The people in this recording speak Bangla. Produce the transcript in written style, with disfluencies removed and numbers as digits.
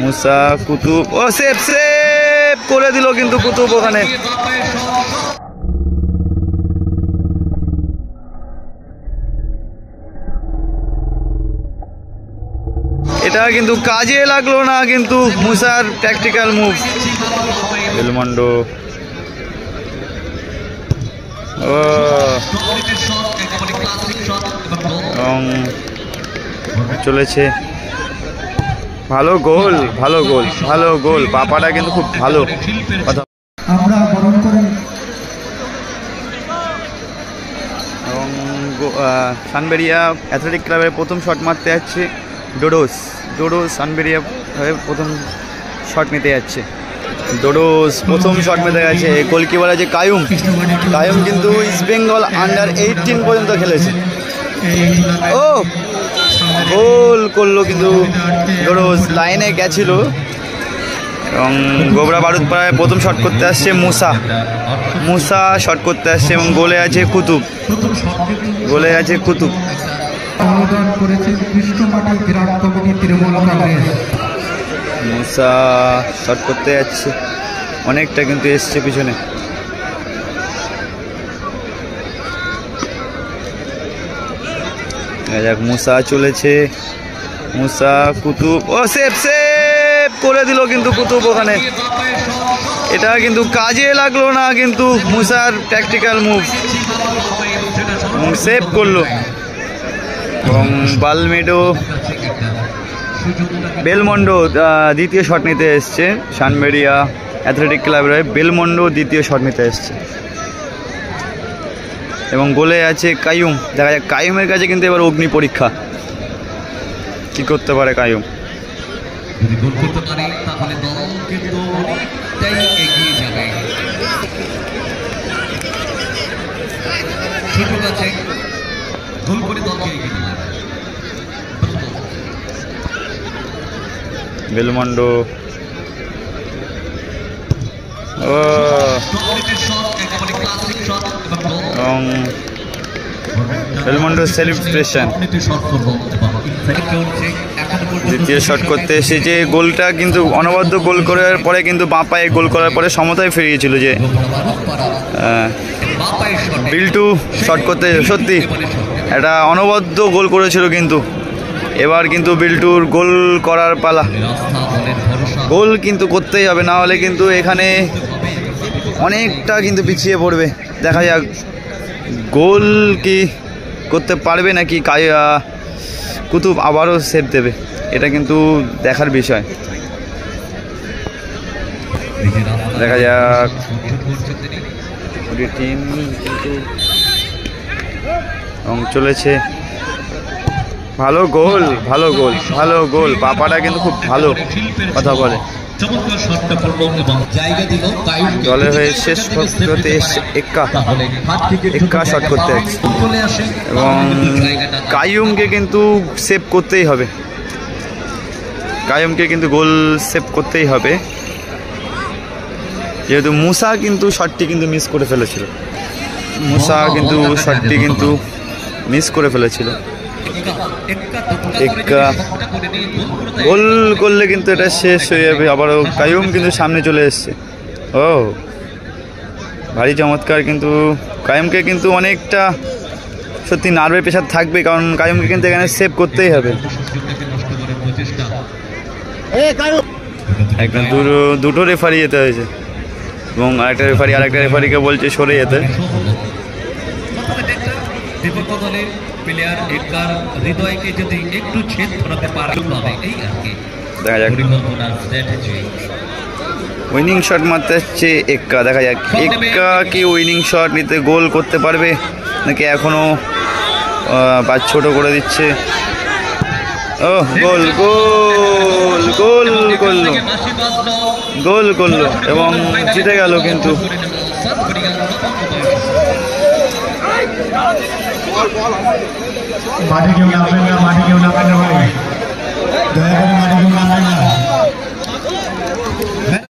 মুসা কুতুব, ও সেভ সেভ করে দিল কিন্তু কুতুব ওখানে। এটা কিন্তু কাজে লাগলো না, কিন্তু মুসার ট্যাকটিক্যাল মুভ। বেলমন্ডো চলেছে, ভালো গোল, ভালো গোল, ভালো গোল। পাপাটা কিন্তু খুব ভালো কথা। আমরা বরণ করেন এবং সানবেরিয়া অ্যাথলেটিক ক্লাবের প্রথম শট মারতে যাচ্ছে ডোডোস। ডোডোস সানবেরিয়া হয়ে প্রথম শট নিতে যাচ্ছে। ডোডোস প্রথম শট মেতে গেছে। গোলকিপার আছে কায়ুম। কায়ুম কিন্তু ইস্ট বেঙ্গল আন্ডার 18 পর্যন্ত খেলেছে। ও গোল করলো কিন্তু ডোডোস, লাইনে গেছিল। এবং গোবরা বারুদপাড়ায় প্রথম শট করতে আসছে মুসা। মুসা শট করতে আসছে এবং গোলে আছে কুতুব। গোলে আছে কুতুব। অনুদান করেছেন কৃষ্ণমাটি বিরাট কমিটি তৃণমূল কংগ্রেস। মুসা শট করতে যাচ্ছে, অনেকটা কিন্তু এসছে পিছনে। যাক, মুসা চলেছে, মুসা কুতুব, ও সেভ সেভ করে দিল কিন্তু কুতুব ওখানে। এটা কিন্তু কাজে লাগলো না, কিন্তু মুসার ট্যাকটিক্যাল মুভ, সেভ করলো। এবং বালমেডো বেলমন্ডো দ্বিতীয় শট নিতে এসছে। সানবেরিয়া অ্যাথলেটিক ক্লাবের বেলমন্ডো দ্বিতীয় শট নিতে এসছে এবং গোলে আছে কায়ুম। দেখা যাক, কায়ুমের কাছে কিন্তু এবার অগ্নি পরীক্ষা, কি করতে পারে কায়ুম। যদি গোল করতে পারে তাহলে দল কিন্তু অনেকটাই এগিয়ে যাবে। সুযোগ আছে গোল করে দলকে এগিয়ে দিতে। বেলমন্ডো, ও এবং বেলমন্ডো সেলিব্রেশন। দ্বিতীয় শট করতে এসেছে। গোলটা কিন্তু অনবদ্য গোল করার পরে কিন্তু বাঁ পায়ে গোল করার পরে সমতায় ফিরিয়েছিল যে বিল্টু শট করতে। সত্যি একটা অনবদ্য গোল করেছিল, কিন্তু এবার কিন্তু বিল্টুর গোল করার পালা। গোল কিন্তু করতেই হবে, না হলে কিন্তু এখানে অনেকটা কিন্তু পিছিয়ে পড়বে। দেখা যাক গোল কি করতে পারবে নাকি কুতুব আবারও সেভ দেবে, এটা কিন্তু দেখার বিষয়। দেখা যাক, টিম কিন্তু এবং চলেছে, ভালো গোল, ভালো গোল, ভালো গোল। পাপাটা কিন্তু খুব ভালো কথা বলে। দলের হয়ে শেষ করতে এসছে এক্কা শট করতে যাচ্ছে এবং কায়ুমকে কিন্তু সেভ করতেই হবে। কায়ুমকে কিন্তু গোল সেভ করতেই হবে, যেহেতু মুসা কিন্তু শটটি কিন্তু মিস করে ফেলেছিল। মুসা কিন্তু শটটি কিন্তু মিস করে ফেলেছিল। এক্কা গোল করলে কিন্তু এটা শেষ হয়ে যাবে। আবারও কায়ুম কিন্তু সামনে চলে এসছে। ও ভারী চমৎকার, কিন্তু কায়ুমকে কিন্তু অনেকটা সত্যি নার্ভের প্রেশার থাকবে, কারণ কায়ুমকে কিন্তু এখানে সেভ করতেই হবে। একদম দুটো রেফারি যেতে হয়েছে এবং আরেকটা রেফারিকে বলছে সরে যেতে। প্লেয়ার একার হৃদয়কে যদি একটু ছেদ ধরাতে পারে এই আর কি। দেখা যাক, উইনিং শট মারতে হচ্ছে এক্কা। দেখা যাক এক্কা কি উইনিং শট নিতে গোল করতে পারবে নাকি এখনো ছোট করে দিচ্ছে। ও গোল, গোল, গোল করলো, গোল করলো এবং জিতে গেল কিন্তু। মাঠে কেউ নামবেন না, মাঠে কেউ নামবেন না ভাই, দয়া করে।